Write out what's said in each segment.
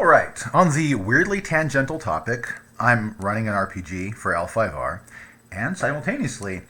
All right, on the weirdly tangential topic, I'm running an RPG for L5R, and simultaneously,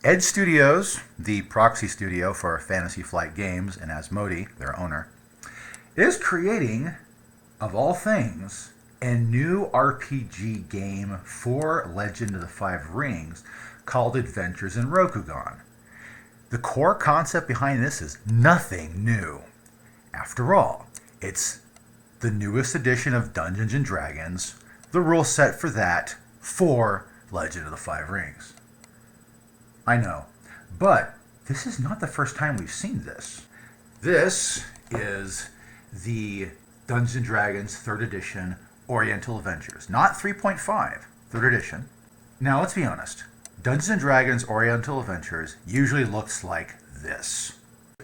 Edge Studios, the proxy studio for Fantasy Flight Games, and Asmodee, their owner, is creating, of all things, a new RPG game for Legend of the Five Rings called Adventures in Rokugan. The core concept behind this is nothing new. After all, it's the newest edition of Dungeons & Dragons, the rule set for that, for Legend of the Five Rings. I know, but this is not the first time we've seen this. This is the Dungeons & Dragons 3rd edition Oriental Adventures, not 3.5, 3rd edition. Now let's be honest, Dungeons & Dragons Oriental Adventures usually looks like this.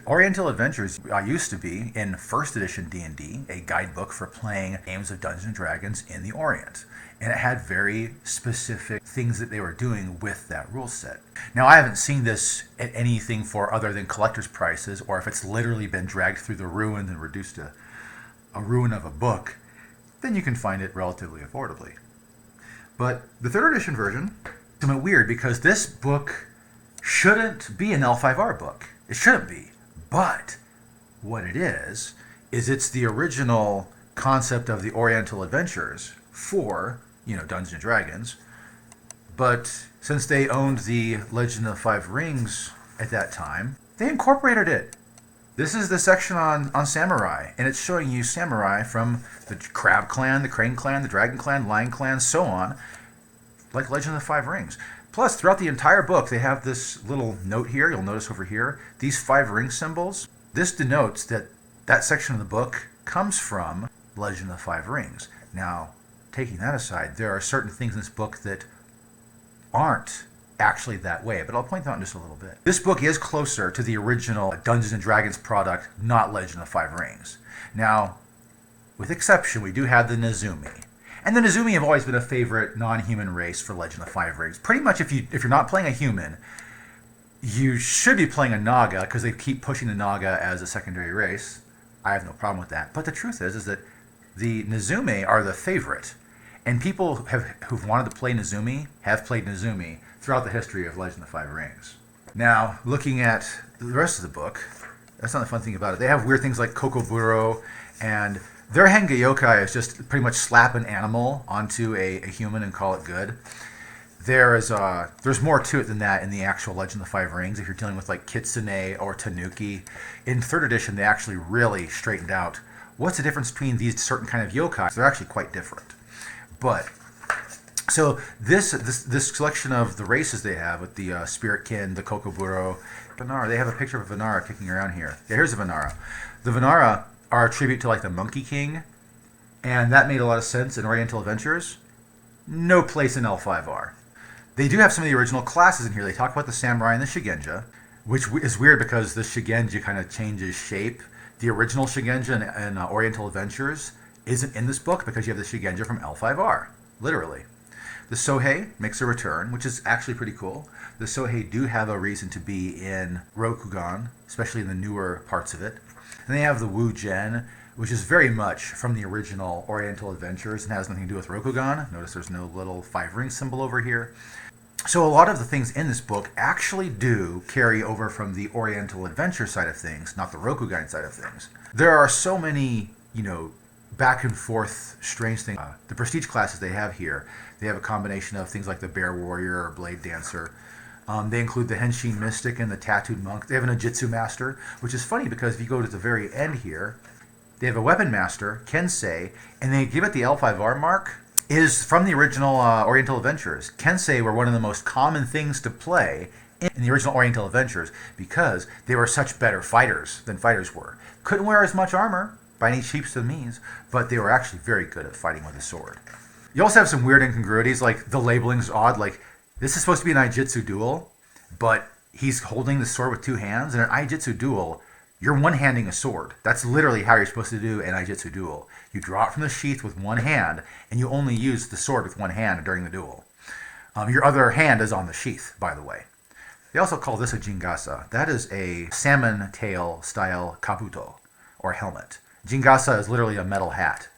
Oriental Adventures used to be, in 1st edition D&D, a guidebook for playing games of Dungeons & Dragons in the Orient. And it had very specific things that they were doing with that rule set. Now, I haven't seen this at anything for other than collector's prices, or if it's literally been dragged through the ruins and reduced to a ruin of a book, then you can find it relatively affordably. But the 3rd edition version is somewhat weird because this book shouldn't be an L5R book. It shouldn't be. But what it is it's the original concept of the Oriental Adventures for, Dungeons & Dragons. But since they owned the Legend of the Five Rings at that time, they incorporated it. This is the section on samurai, and it's showing you samurai from the Crab Clan, the Crane Clan, the Dragon Clan, Lion Clan, so on, like Legend of the Five Rings. Plus, throughout the entire book, they have this little note here. You'll notice over here, these 5 ring symbols. This denotes that that section of the book comes from Legend of the Five Rings. Now, taking that aside, there are certain things in this book that aren't actually that way, but I'll point that out in just a little bit. This book is closer to the original Dungeons & Dragons product, not Legend of the Five Rings. Now, with exception, we do have the Nezumi. And the Nezumi have always been a favorite non-human race for Legend of the Five Rings. Pretty much if you're not playing a human, you should be playing a Naga because they keep pushing the Naga as a secondary race. I have no problem with that. But the truth is that the Nezumi are the favorite. And people who've wanted to play Nezumi have played Nezumi throughout the history of Legend of the Five Rings. Now, looking at the rest of the book, that's not the fun thing about it. They have weird things like Kokoburo, and their Henga Yokai is just pretty much slap an animal onto a human and call it good. There's more to it than that in the actual Legend of the Five Rings. If you're dealing with like Kitsune or Tanuki, in 3rd edition they actually really straightened out what's the difference between these certain kind of yokai. They're actually quite different. But so this selection of the races they have with the Spiritkin, the Kokoburo, Vanara. They have a picture of a Vanara kicking around here. Yeah, here's a Vanara. The Vanara are a tribute to like the Monkey King, and that made a lot of sense in Oriental Adventures. No place in L5R. They do have some of the original classes in here. They talk about the Samurai and the Shigenja, which is weird because the Shigenja kind of changes shape. The original Shigenja in Oriental Adventures isn't in this book because you have the Shigenja from L5R, literally. The Sohei makes a return, which is actually pretty cool. The Sohei do have a reason to be in Rokugan, especially in the newer parts of it. And they have the Wu Gen, which is very much from the original Oriental Adventures and has nothing to do with Rokugan. Notice there's no little 5 ring symbol over here. So a lot of the things in this book actually do carry over from the Oriental Adventure side of things, not the Rokugan side of things. There are so many, back and forth strange things. The prestige classes they have here, they have a combination of things like the Bear Warrior or Blade Dancer. They include the Henshin Mystic and the Tattooed Monk. They have an Ojitsu Master, which is funny because if you go to the very end here, they have a Weapon Master, Kensei, and they give it the L5R mark, is from the original Oriental Adventures. Kensei were one of the most common things to play in the original Oriental Adventures because they were such better fighters than fighters were. Couldn't wear as much armor by any cheaps of means, but they were actually very good at fighting with a sword. You also have some weird incongruities, like the labeling's odd, like this is supposed to be an Aijitsu duel, but he's holding the sword with 2 hands. In an Aijitsu duel, you're one-handing a sword. That's literally how you're supposed to do an Aijitsu duel. You draw it from the sheath with one hand, and you only use the sword with one hand during the duel. Your other hand is on the sheath, by the way. They also call this a jingasa. That is a salmon tail style kabuto, or helmet. Jingasa is literally a metal hat.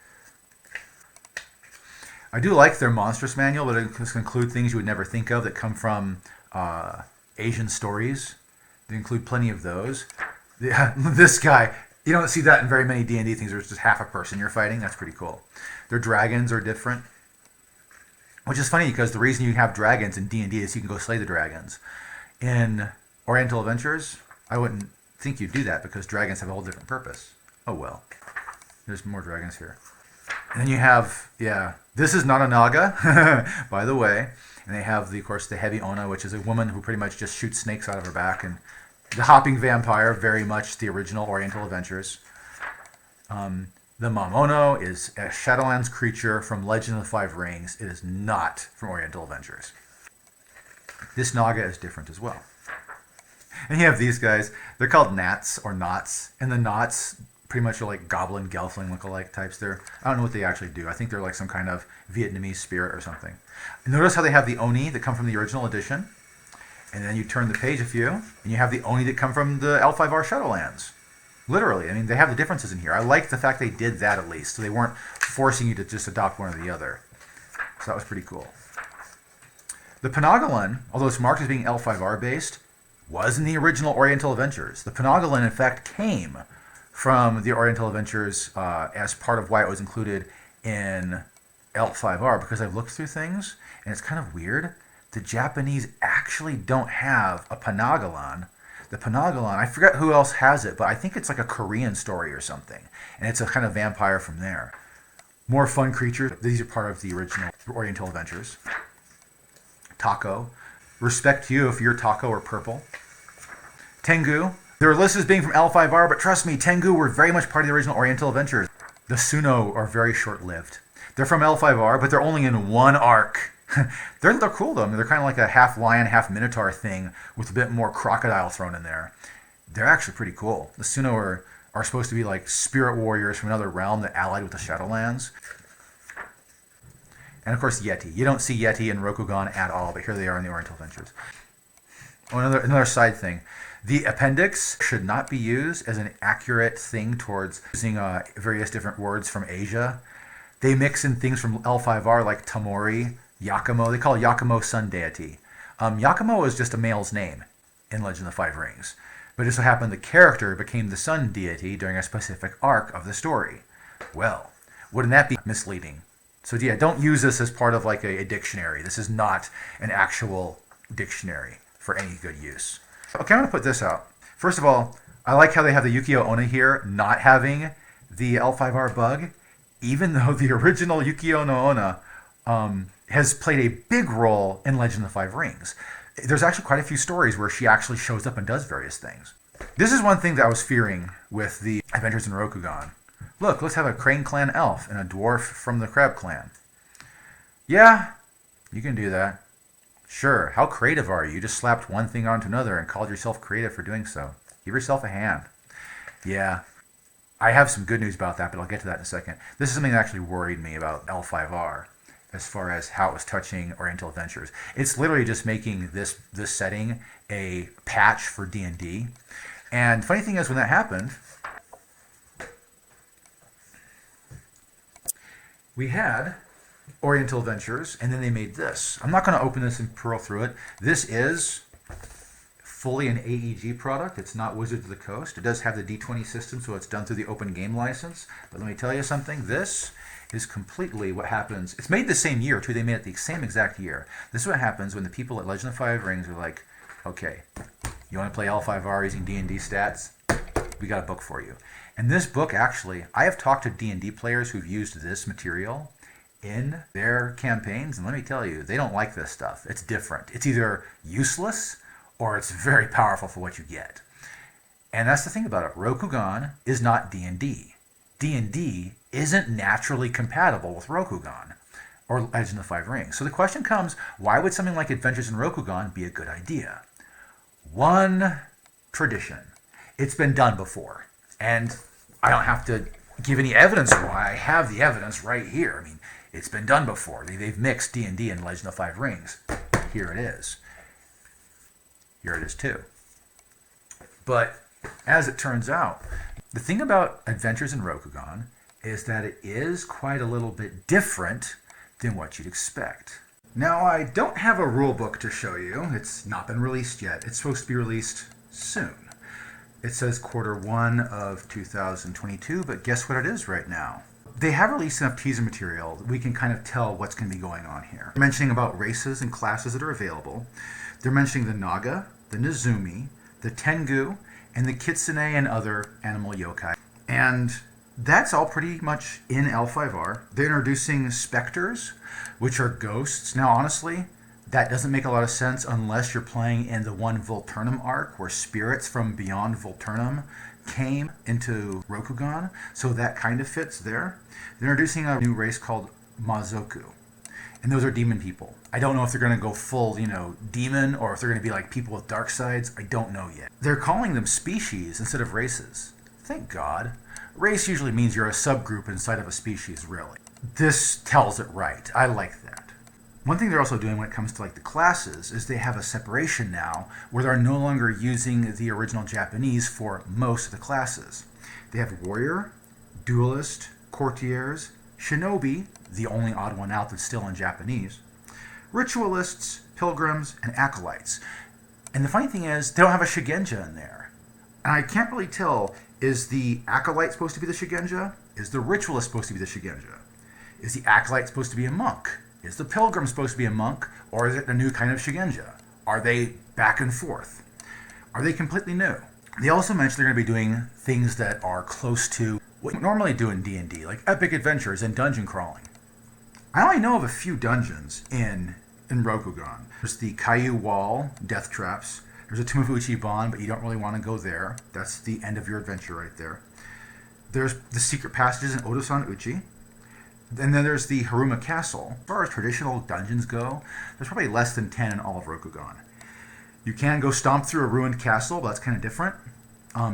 I do like their monstrous manual, but it can include things you would never think of that come from Asian stories. They include plenty of those. This guy, you don't see that in very many D&D things where it's just half a person you're fighting. That's pretty cool. Their dragons are different, which is funny because the reason you have dragons in D&D is you can go slay the dragons. In Oriental Adventures, I wouldn't think you'd do that because dragons have a whole different purpose. Oh well. There's more dragons here. And then you have, this is not a Naga, by the way. And they have, of course, the Heavy Ona, which is a woman who pretty much just shoots snakes out of her back. And the Hopping Vampire, very much the original Oriental Adventures. The Mamono is a Shadowlands creature from Legend of the Five Rings. It is not from Oriental Adventures. This Naga is different as well. And you have these guys. They're called Nats or Knots. And the Knots pretty much are like goblin, gelfling lookalike types. I don't know what they actually do. I think they're like some kind of Vietnamese spirit or something. Notice how they have the Oni that come from the original edition. And then you turn the page a few, and you have the Oni that come from the L5R Shadowlands. Literally. I mean, they have the differences in here. I like the fact they did that at least. So they weren't forcing you to just adopt one or the other. So that was pretty cool. The Panagalon, although it's marked as being L5R based, was in the original Oriental Adventures. The Panagalon, in fact, came from the Oriental Adventures as part of why it was included in L5R, because I've looked through things, and it's kind of weird. The Japanese actually don't have a Panagalon. The Panagalon, I forget who else has it, but I think it's like a Korean story or something, and it's a kind of vampire from there. More fun creatures. These are part of the original Oriental Adventures. Taco. Respect you if you're Taco or purple. Tengu. They're listed as being from L5R, but trust me, Tengu were very much part of the original Oriental Adventures. The Suno are very short-lived. They're from L5R, but they're only in one arc. They're cool, though. I mean, they're kind of like a half lion, half minotaur thing with a bit more crocodile thrown in there. They're actually pretty cool. The Suno are supposed to be like spirit warriors from another realm that allied with the Shadowlands. And of course, Yeti. You don't see Yeti in Rokugan at all, but here they are in the Oriental Adventures. Oh, another side thing. The appendix should not be used as an accurate thing towards using various different words from Asia. They mix in things from L5R like Tamori, Yakumo. They call Yakumo sun deity. Yakumo is just a male's name in Legend of the Five Rings. But it so happened the character became the sun deity during a specific arc of the story. Well, wouldn't that be misleading? So yeah, don't use this as part of like a dictionary. This is not an actual dictionary for any good use. Okay, I'm going to put this out. First of all, I like how they have the Yukio Onna here not having the L5R bug, even though the original Yukio no Onna has played a big role in Legend of the Five Rings. There's actually quite a few stories where she actually shows up and does various things. This is one thing that I was fearing with the Adventures in Rokugan. Look, let's have a Crane Clan elf and a dwarf from the Crab Clan. Yeah, you can do that. Sure, how creative are you? You just slapped one thing onto another and called yourself creative for doing so. Give yourself a hand. Yeah, I have some good news about that, but I'll get to that in a second. This is something that actually worried me about L5R as far as how it was touching Oriental Adventures. It's literally just making this setting a patch for D&D. And funny thing is, when that happened, we had Oriental Adventures, and then they made this. I'm not going to open this and pearl through it. This is fully an AEG product. It's not Wizards of the Coast. It does have the D20 system, so it's done through the Open Game License. But let me tell you something. This is completely what happens. It's made the same year, too. They made it the same exact year. This is what happens when the people at Legend of Five Rings are like, okay, you want to play L5R using D&D stats? We got a book for you. And this book, actually, I have talked to D&D players who've used this material in their campaigns, and let me tell you, they don't like this stuff. It's different. It's either useless or it's very powerful for what you get. And that's the thing about it. Rokugan is not D&D. D&D isn't naturally compatible with Rokugan or Legend of the Five Rings. So the question comes, why would something like Adventures in Rokugan be a good idea? One, tradition. It's been done before. And I don't have to give any evidence why. I have the evidence right here. I mean, it's been done before. They've mixed D&D and Legend of Five Rings. Here it is. Here it is too. But as it turns out, the thing about Adventures in Rokugan is that it is quite a little bit different than what you'd expect. Now, I don't have a rule book to show you. It's not been released yet. It's supposed to be released soon. It says Q1 of 2022, but guess what it is right now? They have released enough teaser material that we can kind of tell what's going to be going on here. They're mentioning about races and classes that are available. They're mentioning the Naga, the Nezumi, the Tengu, and the Kitsune and other animal yokai. And that's all pretty much in L5R. They're introducing specters, which are ghosts. Now, honestly, that doesn't make a lot of sense unless you're playing in the one Volturnum arc where spirits from beyond Volturnum came into Rokugan, so that kind of fits there. They're introducing a new race called Mazoku, and those are demon people. I don't know if they're going to go full, demon, or if they're going to be like people with dark sides. I don't know yet. They're calling them species instead of races. Thank God. Race usually means you're a subgroup inside of a species, really. This tells it right. I like that. One thing they're also doing when it comes to the classes is they have a separation now where they're no longer using the original Japanese for most of the classes. They have warrior, duelist, courtiers, shinobi, the only odd one out that's still in Japanese, ritualists, pilgrims, and acolytes. And the funny thing is, they don't have a shigenja in there. And I can't really tell, is the acolyte supposed to be the shigenja? Is the ritualist supposed to be the shigenja? Is the acolyte supposed to be a monk? Is the pilgrim supposed to be a monk, or is it a new kind of shigenja? Are they back and forth? Are they completely new? They also mentioned they're going to be doing things that are close to what you normally do in D&D, like epic adventures and dungeon crawling. I only know of a few dungeons in Rokugan. There's the Kaiu Wall, death traps. There's a Tomofuchi Bond, but you don't really want to go there. That's the end of your adventure right there. There's the secret passages in Odosan Uchi. And then there's the Haruma Castle. As far as traditional dungeons go, there's probably less than 10 in all of Rokugan. You can go stomp through a ruined castle, but that's kind of different.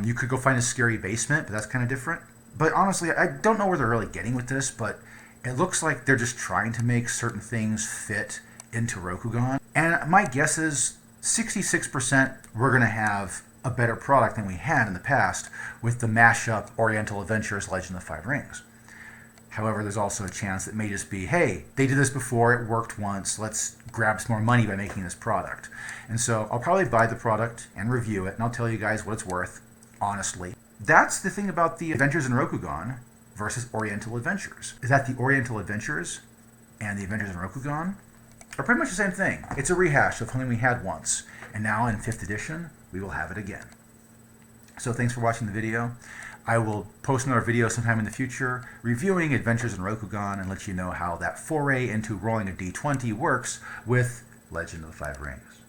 You could go find a scary basement, but that's kind of different. But honestly, I don't know where they're really getting with this, but it looks like they're just trying to make certain things fit into Rokugan. And my guess is 66% we're going to have a better product than we had in the past with the mashup Oriental Adventures Legend of the Five Rings. However, there's also a chance it may just be, hey, they did this before, it worked once, let's grab some more money by making this product. And so I'll probably buy the product and review it, and I'll tell you guys what it's worth, honestly. That's the thing about the Adventures in Rokugan versus Oriental Adventures, is that the Oriental Adventures and the Adventures in Rokugan are pretty much the same thing. It's a rehash of something we had once, and now in 5th edition, we will have it again. So thanks for watching the video. I will post another video sometime in the future reviewing Adventures in Rokugan and let you know how that foray into rolling a d20 works with Legend of the Five Rings.